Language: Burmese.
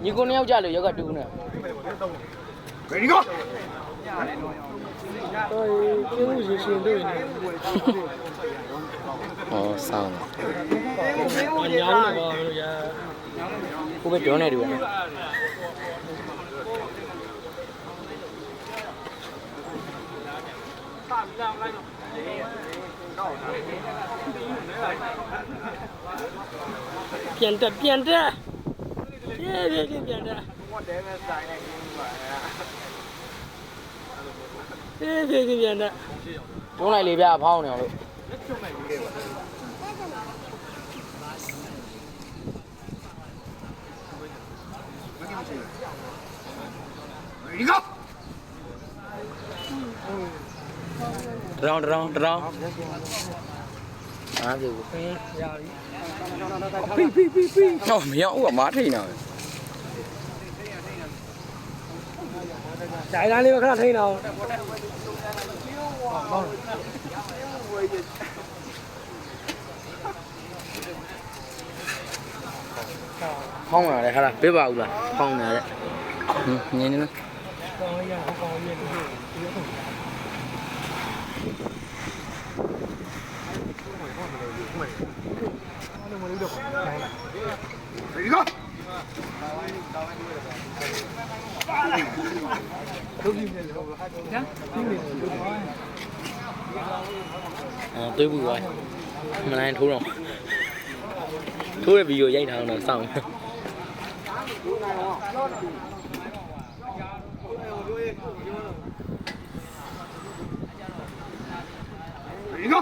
ညီကိုနှစ်ယောက်ကြလို့ရောက်ကတူးနေ Ready go ကျေးဇူးရှင်တို့နေ ဟောဆောင်း ညောင်းနေပါလို့ရာ ကိုပဲပြောနေတယ်ဗျာ ပြန်တက်ပြန်တက်ပြေးပြန်တက်ပြေးပြန်တက် တွန်းလိုက်လေဗျာဖောင်းနေအောင်လို့ Ready go တရောင်းအားသေးဘူး ရပြီဖိ ဟောမရဦးကမားထိန်တာပဲ ဂျိုင်လာလေးခဏထိန်းအောင် ဖောင်းလာတယ်ဟာလားပြပါဦးလားဖောင်းနေတယ်ငင်းနေနော် ကောင်းရကောင်းရ Ready go တွေးဘူးပါမလိုင်းထိုးတော့ထိုးတဲ့ဗီဒီယိုရိုက်ထားအောင်စောင့် Ready go